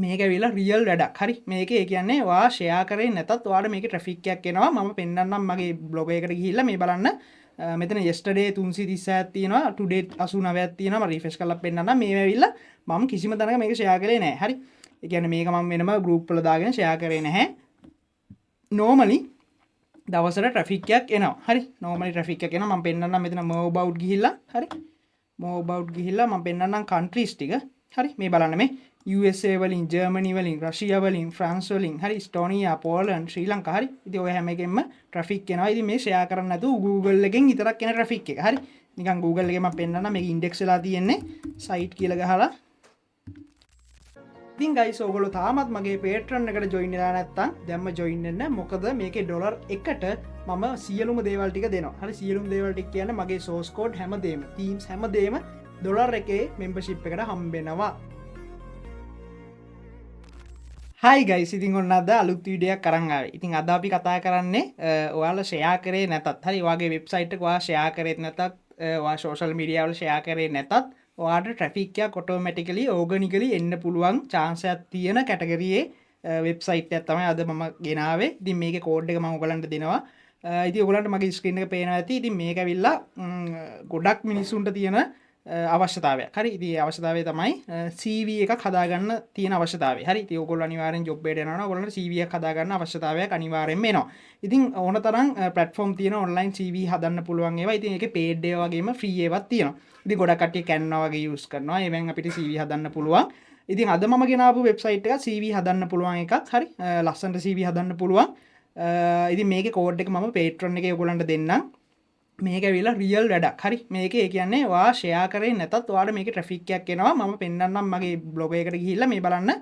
මේක ඇවිල්ලා රියල් වැඩක්. හරි. මේක ඒ කියන්නේ ඔයා ෂෙයා කරේ නැතත් ඔයාලට මේකේ ට්‍රැෆික් එකක් එනවා. මම පෙන්නන්නම් මගේ බ්ලොග් එකට ගිහිල්ලා මේ බලන්න. මෙතන yesterday 336ක් තියෙනවා, today 89ක් තියෙනවා. මම රිෆ්‍රෙෂ් කරලා පෙන්නන්නම්. මේ ඇවිල්ලා මම කිසිම තැනක මේක ෂෙයා කරේ නැහැ. හරි. ඒ කියන්නේ මේක මම වෙනම group වල දාගෙන ෂෙයා කරේ නැහැ. normally දවසට ට්‍රැෆික් එකක් එනවා. හරි. normally ට්‍රැෆික් එකක් එනවා. මම පෙන්නන්නම් මෙතන more about ගිහිල්ලා. හරි. more about ගිහිල්ලා මම පෙන්නන්නම් countries ටික. හරි. මේ බලන්න මේ USA වලින්, ජර්මනි වලින්, රෂියා වලින්, ෆ්‍රාන්ස් වලින්, හරි, ස්ටෝනියා, පෝලන්ඩ්, ශ්‍රී ලංකා, හරි. ඉතින් ඔය හැම එකෙන්ම ට්‍රැෆික් එනවා. ඉතින් මේ ෂෙයා කරන්න නැතුව Google එකෙන් විතරක් එන ට්‍රැෆික් එක. හරි. නිකන් Google එකේ මම පෙන්නන්නම් මේක ඉන්ඩෙක්ස් වෙලා තියෙන්නේ site කියලා ගහලා. ඉතින් guys ඔයගොල්ලෝ තාමත් මගේ Patreon එකට join වෙලා නැත්නම් දැම්ම join වෙන්න. මොකද මේකේ ඩොලර් 1ට මම සියලුම දේවල් ටික දෙනවා. හරි. සියලුම දේවල් ටික කියන්නේ මගේ source code හැමදේම, themes හැමදේම ඩොලර් එකේ membership එකට හම්බෙනවා. හයි ගයිස්, ඉතින් ඔන්න අද අලුත් වීඩියෝ එකක් අරන් ආවේ. ඉතින් අද අපි කතා කරන්නේ ඔයාලා ෂෙයා කරේ නැතත්, හරි, ඔයාගේ වෙබ්සයිට් එක ඔයා ෂෙයා කරේත් නැතත්, ඔයා සෝෂල් මීඩියා වල ෂෙයා කරේ නැතත් ඔයාට ට්‍රැෆික් එකක් ඔටෝමැටිකලි ඕගනිකලි එන්න පුළුවන් chance එකක් තියෙන කැටගරියේ වෙබ්සයිට් එකක් තමයි අද මම ගෙනාවේ. ඉතින් මේකේ කෝඩ් එක මම ඔයගලන්ට දෙනවා. ඉතින් ඔයගලන්ට මගේ ස්ක්‍රීන් එක පේනවා ඇති. ඉතින් මේක ඇවිල්ලා ගොඩක් මිනිසුන්ට තියෙන අවශ්‍යතාවයක්. හරි. ඉතින් අවශ්‍යතාවය තමයි CV එකක් හදාගන්න තියෙන අවශ්‍යතාවය. හරි. ඉතින් ඔයගොල්ලෝ අනිවාර්යෙන් ජොබ් එකට යනවා නම් ඔයගොල්ලන්ට CV එකක් හදාගන්න අවශ්‍යතාවයක් අනිවාර්යෙන්ම එනවා. ඉතින් ඕන තරම් platform තියෙන online CV හදන්න පුළුවන් ඒවා. ඉතින් ඒකේ paid ඒවා වගේම free ඒවාත් තියෙනවා. ඉතින් ගොඩක් කට්ටිය Canva වගේ use කරනවා. ඒවෙන් අපිට CV හදන්න පුළුවන්. ඉතින් අද මම ගෙනාවු වෙබ්සයිට් එක CV හදන්න පුළුවන් එකක්. හරි. ලස්සනට CV හදන්න පුළුවන්. ඉතින් මේකේ කෝඩ් එක මම Patreon එකේ ඔයගොල්ලන්ට දෙන්නම්. මේක ඇවිල්ලා රියල් වැඩක්. හරි. මේක ඒ කියන්නේ ඔයා ෂෙයා කරේ නැතත් ඔයාලට මේකේ ට්‍රැෆික් එකක් එනවා. මම පෙන්නන්නම් මගේ බ්ලොග් එකට ගිහිල්ලා මේ බලන්න.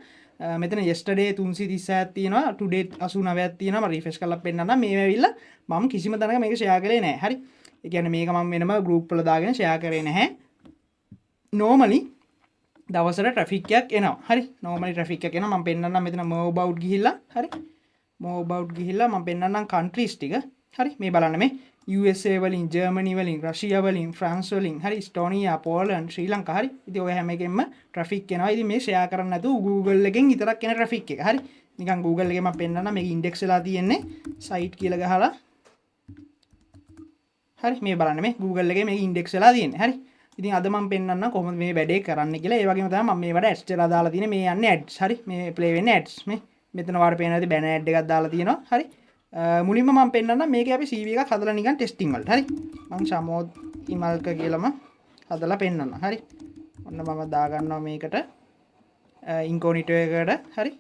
මෙතන yesterday 336ක් තියෙනවා, today 89ක් තියෙනවා. මම රිෆ්‍රෙෂ් කරලා පෙන්නන්නම්. මේ ඇවිල්ලා මම කිසිම තැනක මේක ෂෙයා කරේ නැහැ. හරි. ඒ කියන්නේ මේක මම වෙනම group වල දාගෙන ෂෙයා කරේ නැහැ. normally දවසට ට්‍රැෆික් එකක් එනවා. හරි. normally ට්‍රැෆික් එකක් එනවා. මම පෙන්නන්නම් මෙතන more about ගිහිල්ලා. හරි. more about ගිහිල්ලා මම පෙන්නන්නම් countries ටික. හරි. මේ බලන්න මේ USA වලින්, ජර්මනි වලින්, රෂියා වලින්, ෆ්‍රාන්ස් වලින්, හරි, ස්ටෝනියා, පෝලන්ඩ්, ශ්‍රී ලංකා, හරි. ඉතින් ඔය හැම එකෙන්ම ට්‍රැෆික් එනවා. ඉතින් මේ ෂෙයා කරන්න නැතුව Google එකෙන් විතරක් එන ට්‍රැෆික් එක. හරි. නිකන් Google එකේ මම පෙන්නන්නම් මේක ඉන්ඩෙක්ස් වෙලා තියෙන්නේ site කියලා ගහලා. හරි. මේ බලන්න මේ Google එකේ මේක ඉන්ඩෙක්ස් වෙලා තියෙන්නේ. හරි. ඉතින් අද මම පෙන්නන්නම් කොහොමද මේ වැඩේ කරන්න කියලා. ඒ වගේම තමයි මම මේවට ads එකලා දාලා තියෙන්නේ. මේ යන්නේ ads. හරි. මේ play වෙන්නේ ads. මේ මෙතන වාර පේන ඇති banner ad එකක් දාලා තියෙනවා. හරි. මුලින්ම මම පෙන්නන්නම් මේකේ අපි CV එකක් හදලා නිකන් ටෙස්ටිං වලට. හරි. මම ශමෝද් ඉමල්ක කියලාම හදලා පෙන්නන්න. හරි. ඔන්න මම දාගන්නවා මේකට ඉන්කෝග්නිටෝ එකකට. හරි.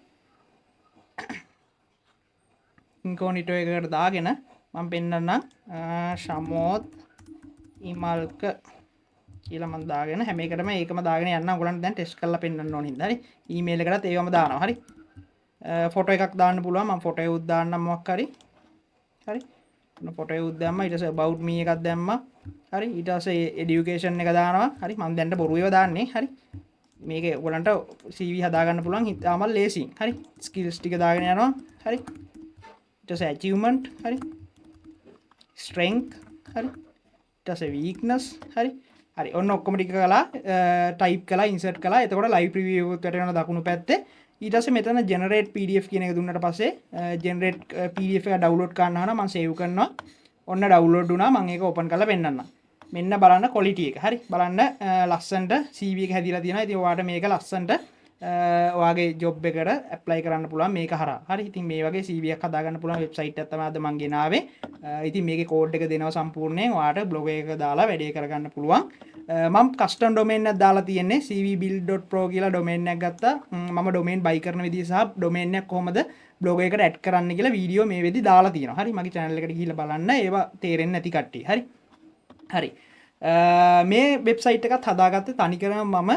ඉන්කෝග්නිටෝ එකකට දාගෙන මම පෙන්නන්නම් ශමෝද් ඉමල්ක කියලා මම දාගෙන හැම එකටම ඒකම දාගෙන යන්න. ඔයගොල්ලන්ට දැන් ටෙස්ට් කරලා පෙන්නන්න ඕනේ හින්දා. හරි. ඊමේල් එකටත් ඒවම දානවා. හරි. ෆොටෝ එකක් දාන්න පුළුවන්. මම ෆොටෝ එක උත් දාන්නම් මොකක් හරි. හරි. ඔන්න ෆොටෝ එක උත් දැම්මා. ඊට පස්සේ about me එකක් දැම්මා. හරි. ඊට පස්සේ education එක දානවා. හරි. මම දැන් බොරු ඒවා දාන්නේ. හරි. මේකේ ඔයගලන්ට CV හදාගන්න පුළුවන්. හිතාමල් ලේසියෙන්. හරි. skills ටික දාගෙන යනවා. හරි. ඊට පස්සේ achievement. හරි. strength. හරි. ඊට පස්සේ weakness. හරි. හරි. ඔන්න ඔක්කොම ටික කළා. type කළා, insert කළා. එතකොට live preview එකට යන දකුණු පැත්තේ ඊට පස්සේ මෙතන generate pdf කියන එක දුන්නට පස්සේ generate pdf එක download කරනවා නම් මම save කරනවා. ඔන්න download වුණා. මම ඒක open කරලා පෙන්නන්නම්. මෙන්න බලන්න quality එක. හරි. බලන්න ලස්සනට CV එක හැදිලා තියෙනවා. ඉතින් ඔයාලට මේක ලස්සනට ඔයාගේ job එකට apply කරන්න පුළුවන් මේක හරහා. හරි. ඉතින් මේ වගේ CV එකක් හදාගන්න පුළුවන් website එකක් තමයි අද මම ගෙනාවේ. ඉතින් මේකේ code එක දෙනවා සම්පූර්ණයෙන්. ඔයාලට blog එකක දාලා වැඩේ කරගන්න පුළුවන්. මම කස්ටම් ඩොමේන් එකක් දාලා තියෙන්නේ cvbuild.pro කියලා ඩොමේන් එකක් ගත්තා. මම ඩොමේන් බයි කරන විදිහ සහ ඩොමේන් එක කොහොමද බ්ලොග් එකකට ඇඩ් කරන්න කියලා වීඩියෝ මේ වෙද්දි දාලා තියෙනවා. හරි. මගේ channel එකට ගිහිල්ලා බලන්න. ඒවා තේරෙන්නේ නැති කට්ටිය. හරි. හරි. මේ වෙබ්සයිට් එකත් හදාගත්තේ තනිකරම මම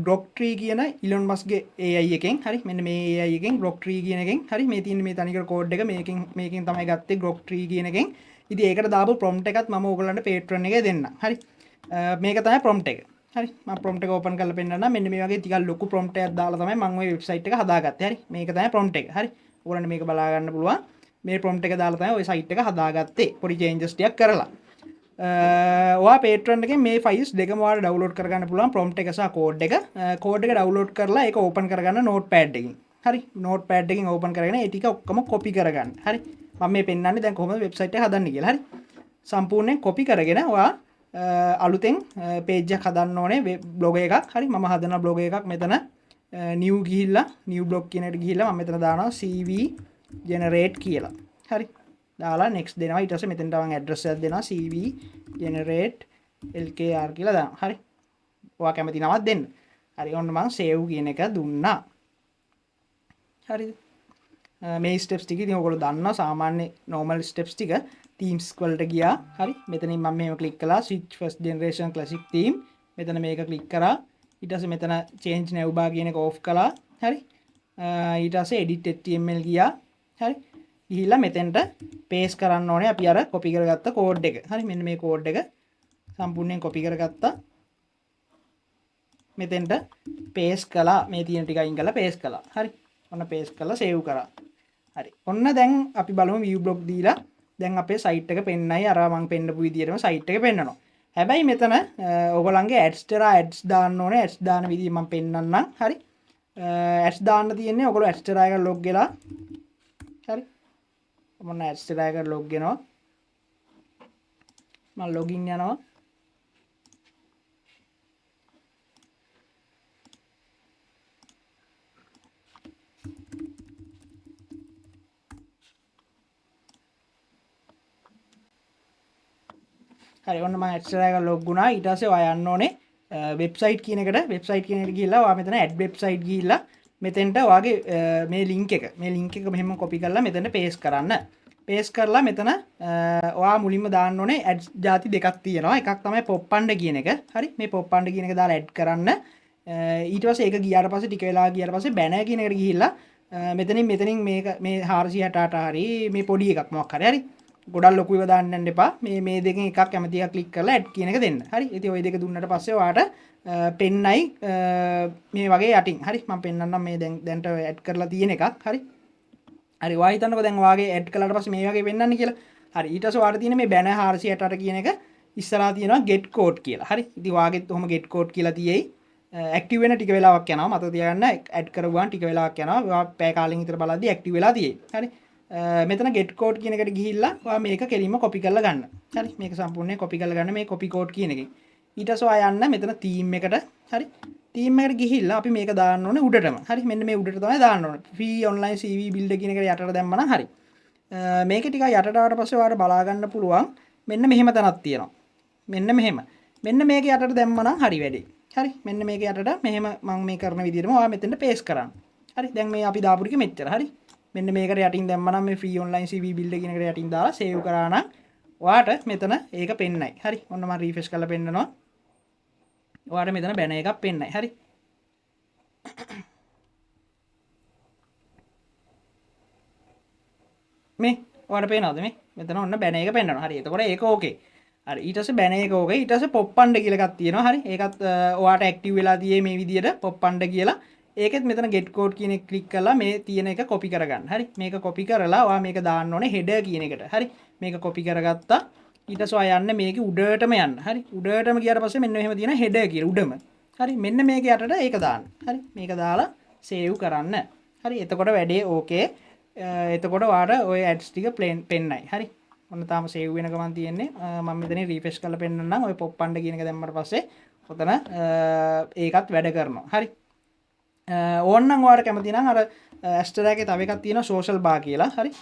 grok tree කියන Elon Muskගේ AI එකෙන්. හරි. මෙන්න මේ AI එකෙන් grok tree කියන එකෙන්. හරි. මේ තියෙන මේ තනිකර කෝඩ් එක මේකෙන් තමයි ගත්තේ grok tree කියන එකෙන්. ඉතින් ඒකට දාපු prompt එකත් මම ඕගොල්ලන්ට Patreon එකේ දෙන්නම්. හරි. මේක තමයි prompt එක. හරි. මම prompt එක open කරලා පෙන්නන්නම්. මෙන්න මේ වගේ ටිකක් ලොකු prompt එකක් දාලා තමයි මම ওই වෙබ්සයිට් එක හදාගත්තේ. හරි. මේක තමයි prompt එක. හරි. ඔයගොල්ලන්ට මේක බලා ගන්න පුළුවන්. මේ prompt එක දාලා තමයි ওই site එක හදාගත්තේ. පොඩි changes ටිකක් කරලා. ඔයා Patreon එකෙන් මේ files දෙකම ඔයාලා download කරගන්න පුළුවන් prompt එක සහ code එක. code එක download කරලා ඒක open කරගන්න notepad එකකින්. හරි නෝට්පෑඩ් එකකින් ඕපන් කරගෙන ඒ ටික ඔක්කොම කොපි කරගන්න. හරි මම මේ පෙන්නන්නේ දැන් කොහොමද වෙබ්සයිට් එක හදන්නේ කියලා. හරි සම්පූර්ණයෙන් කොපි කරගෙන ඔයා අලුතෙන් පේජ් එකක් හදන්න ඕනේ බ්ලොග් එකක්. හරි මම හදන බ්ලොග් එකක් මෙතන new ගිහිල්ලා new blog කියන එකට ගිහිල්ලා මම මෙතන දානවා CV generate කියලා. හරි දාලා next දෙනවා. ඊට පස්සේ මෙතෙන්ට මම address එකක් දෙනවා CV generate LKR කියලා දානවා. හරි ඔයා කැමති නමක් දෙන්න. හරි ඔන්න මම save කියන එක දුන්නා. හරිද මේ ස්ටෙප්ස් ටික ඉතින් ඔයගොල්ලෝ දන්නවා සාමාන්‍ය normal steps ටික themes වලට ගියා. හරි මෙතනින් මම මෙහෙම ක්ලික් කළා switch first generation classic theme. මෙතන මේක ක්ලික් කරා. ඊට පස්සේ මෙතන change nav bar කියන එක off කළා. හරි ඊට පස්සේ edit html ගියා. හරි ගිහිල්ලා මෙතෙන්ට paste කරන්න ඕනේ අපි අර copy කරගත්ත code එක. හරි මෙන්න මේ code එක සම්පූර්ණයෙන් copy කරගත්තා. මෙතෙන්ට paste කළා. මේ තියෙන ටික අයින් කරලා paste කළා. හරි ඔන්න paste කරලා save කරා. හරි ඔන්න දැන් අපි බලමු view block දීලා දැන් අපේ site එක පෙන්නයි අර මම පෙන්නපු විදිහටම site එක පෙන්නනවා. හැබැයි මෙතන ඔයගොල්ලන්ගේ ads terra ads දාන්න ඕනේ. ads දාන විදිහ මම පෙන්නන්නම්. හරි ads දාන්න තියෙන්නේ ඔයගොල්ලෝ ads terra එක log වෙලා හරි මොන ads terra එක log වෙනවා. මම login යනවා. හරි ඔන්න මම එක්ස්ට්‍රා එක ලොග් වුණා. ඊට පස්සේ ඔයා යන්න ඕනේ වෙබ්සයිට් කියන එකට ගිහිල්ලා ඔයා මෙතන ඇඩ් වෙබ්සයිට් ගිහිල්ලා මෙතෙන්ට ඔයාගේ මේ ලින්ක් එක මෙහෙම කොපි කරලා මෙතන පේස්ට් කරන්න. පේස්ට් කරලා මෙතන ඔයා මුලින්ම දාන්න ඕනේ ඇඩ්ස් ಜಾති දෙකක් තියෙනවා. එකක් තමයි පොප්පණ්ඩ කියන එක. හරි මේ පොප්පණ්ඩ කියන එක දාලා ඇඩ් කරන්න. ඊට පස්සේ ඒක ගියාට පස්සේ ටික වෙලා ගියාට පස්සේ බැනර් කියන එකට ගිහිල්ලා මෙතනින් මේක මේ 468 හරි මේ පොඩි එකක් මොකක් හරි හරි ගොඩක් ලොකුව දාන්න යන්න එපා. මේ දෙකෙන් එකක් කැමති එකක් ක්ලික් කරලා ඇඩ් කියන එක දෙන්න. හරි. ඉතින් ওই දෙක දුන්නට පස්සේ ඔයාට පෙන්නයි මේ වගේ යටින්. හරි. මම පෙන්නන්නම් මේ දැන්ට ඇඩ් කරලා තියෙන එකක්. හරි. හරි. ඔයා හිතන්නකෝ දැන් ඔයාගේ ඇඩ් කළාට පස්සේ මේ වගේ පෙන්නන්නේ කියලා. හරි. ඊට පස්සේ ඔයාට තියෙන මේ banner 468 කියන එක ඉස්සරහා තියෙනවා get code කියලා. හරි. ඉතින් ඔයාගෙත් ඔහම get code කියලා තියෙයි. ඇක්ටිව් වෙන ටික වෙලාවක් යනවා. මතක තියාගන්න ඇඩ් කරගුවාම ටික වෙලාවක් යනවා. ඔයා පැය කාලෙකින් විතර බලද්දි ඇක්ටිව් වෙලා තියෙයි. හරි. මෙතන get code කියන එකට ගිහිල්ලා ඔයා මේක කෙලින්ම copy කරලා ගන්න. හරි මේක සම්පූර්ණයෙන් copy කරලා ගන්න මේ copy code කියන එකෙන්. ඊට පස්සේ ඔයා යන්න මෙතන theme එකට. හරි theme එකට ගිහිල්ලා අපි මේක දාන්න ඕනේ උඩටම. හරි මෙන්න මේ උඩට තමයි දාන්න ඕනේ. free online CV builder කියන එකට යටට දැම්මම හරි. මේක ටිකක් යටට ආවට පස්සේ ඔයාලට බලා ගන්න පුළුවන් මෙන්න මෙහෙම තැනක් තියෙනවා. මෙන්න මෙහෙම. මෙන්න මේක යටට දැම්මම හරි වැඩේ. හරි මෙන්න මේක යටට මෙහෙම මම මේ කරන විදිහටම ඔයා මෙතෙන්ට paste කරන්න. හරි දැන් මේ අපි දාපු ටික මෙච්චර. හරි මෙන්න මේකට යටින් දැම්මනම් මේ free online CV builder කියන එකට යටින් දාලා save කරා නම් ඔයාට මෙතන ඒක පෙන්නයි. හරි ඔන්න මම refresh කරලා පෙන්නනවා. ඔයාට මෙතන banner එකක් පෙන්නයි. හරි මේ ඔයාට පේනවද මේ මෙතන ඔන්න banner එක පෙන්නනවා. හරි එතකොට ඒක okay. හරි ඊට පස්සේ banner එක okay. ඊට පස්සේ පොප්පණ්ඩ කියලා එකක් තියෙනවා. හරි ඒකත් ඔයාට active වෙලා තියෙයි මේ විදියට පොප්පණ්ඩ කියලා. ඒකෙත් මෙතන get code කියන එක ක්ලික් කරලා මේ තියෙන එක copy කරගන්න. හරි මේක copy කරලා ඔයා මේක දාන්න ඕනේ header කියන එකට. හරි මේක copy කරගත්තා. ඊට පස්සේ ඔයා යන්න මේකේ උඩටම යන්න. හරි උඩටම ගියාට පස්සේ මෙන්න මෙහෙම තියෙන header කියලා උඩම. හරි මෙන්න මේක යටට ඒක දාන්න. හරි මේක දාලා save කරන්න. හරි එතකොට වැඩේ okay. එතකොට ඔයාට ওই ads ටික පෙන්නයි. හරි ඔන්න තාම save වෙන ගමන් තියෙන්නේ. මම මෙතනින් refresh කරලා පෙන්නන්නම්. ඔය පොප්පණ්ඩ කියන එක දැම්මට පස්සේ ඔතන ඒකත් වැඩ කරනවා. හරි ඕන්නම් ඔයාලට කැමති නම් අර ඇස්ටර් එකේ තව එකක් තියෙනවා social bar කියලා. හරි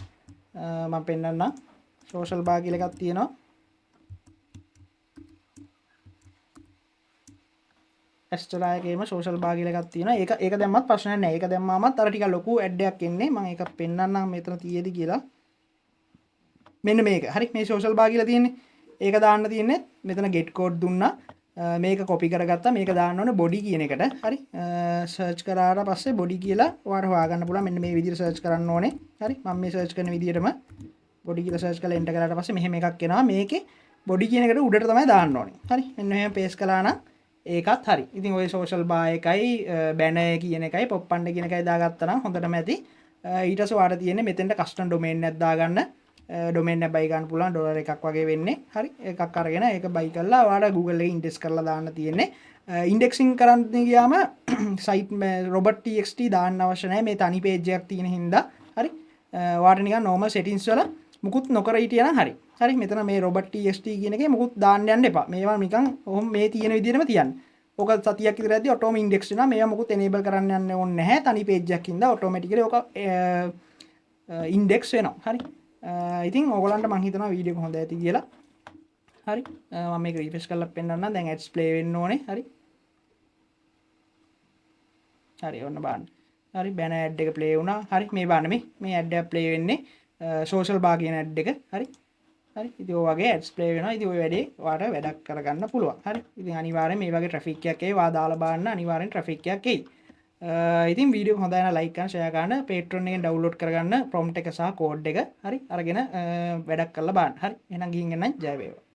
මම පෙන්නන්නම්. social bar කියලා එකක් තියෙනවා. ඇස්ටර් එකේම social bar කියලා එකක් තියෙනවා. ඒක දැම්මත් ප්‍රශ්නයක් නැහැ. ඒක දැම්මාමත් අර ටික ලොකු ඇඩ් එකක් එන්නේ. මම ඒක පෙන්නන්නම් මෙතන තියෙදි කියලා. මෙන්න මේක. හරි මේ social bar කියලා තියෙන්නේ. ඒක දාන්න තියෙන්නේ මෙතන get code දුන්නා. මේක copy කරගත්තා. මේක දාන්න ඕනේ body කියන එකට. හරි search කරාට පස්සේ body කියලා ඔයාලා හොයාගන්න පුළුවන්. මෙන්න මේ විදිහට search කරන්න ඕනේ. හරි මම මේ search කරන විදිහටම body කියලා search කරලා enter කරාට පස්සේ මෙහෙම එකක් එනවා. මේකේ body කියන එකට උඩට තමයි දාන්න ඕනේ. හරි මෙන්න මෙහෙම paste කළා නම් ඒකත් හරි. ඉතින් ඔය social bar එකයි banner කියන එකයි පොප්පණ්ඩ කියන එකයි දාගත්තා නම් හොඳටම ඇති. ඊට පස්සේ ඔයාලට තියෙන්නේ මෙතෙන්ට custom domain එකක් දාගන්න. domain එක buy ගන්න පුළුවන් $1 එකක් වගේ වෙන්නේ. හරි එකක් අරගෙන ඒක buy කරලා ඔයාලා Google එකේ index කරලා දාන්න තියෙන්නේ. ඉන්ඩෙක්සින් කරන්න ගියාම සයිට් රොබට් TXT දාන්න අවශ්‍ය නැහැ මේ තනි පේජ් එකක් තියෙන හින්දා හරි ඔයාලට නිකන් normal settings වල මුකුත් නොකර හිටියනම් හරි මෙතන මේ රොබට් TXT කියන එකේ මුකුත් දාන්න යන්න එපා මේවා නිකන් ඔහොම මේ තියෙන විදිහටම තියන්න ඕක සතියක් විතර ඇද්දි ඔටෝම ඉන්ඩෙක්ස් වෙනවා මේවා මුකුත් enable කරන්න යන්න ඕනේ නැහැ තනි පේජ් එකක් හින්දා ඔටෝමැටිකලි ඕක ඉන්ඩෙක්ස් වෙනවා හරි ඉතින් ඕගොල්ලන්ට මම හිතනවා වීඩියෝ එක හොඳ ඇති කියලා හරි මම මේක රිෆ්‍රෙෂ් කරලා පෙන්නන්නම් දැන් ඇඩ්ස් ප්ලේ වෙන්න ඕනේ හරි ඔන්න බලන්න හරි බෑන ඇඩ් එක ප්ලේ වුණා හරි මේ බලන්න මේ ඇඩ් එක ප්ලේ වෙන්නේ සෝෂල් බාර් කියන ඇඩ් එක හරි ඉතින් ඔය වගේ ඇඩ්ස් ප්ලේ වෙනවා ඉතින් ඔය වැඩේ ඔයාලට වැඩක් කරගන්න පුළුවන් හරි ඉතින් අනිවාර්යෙන් මේ වගේ ට්‍රැෆික් එකක් එයි ඔයා දාලා බලන්න අනිවාර්යෙන් ට්‍රැෆික් එකක් එයි ඉතින් වීඩියෝ හොඳයි නම් ලයික් කරන්න ෂෙයා කරන්න Patreon එකෙන් ඩවුන්ලෝඩ් කරගන්න ප්‍රොම්ප්ට් එක සහ කෝඩ් එක හරි අරගෙන වැඩක් කරලා බලන්න හරි එහෙනම් ගිහින් එන්න ජය වේවා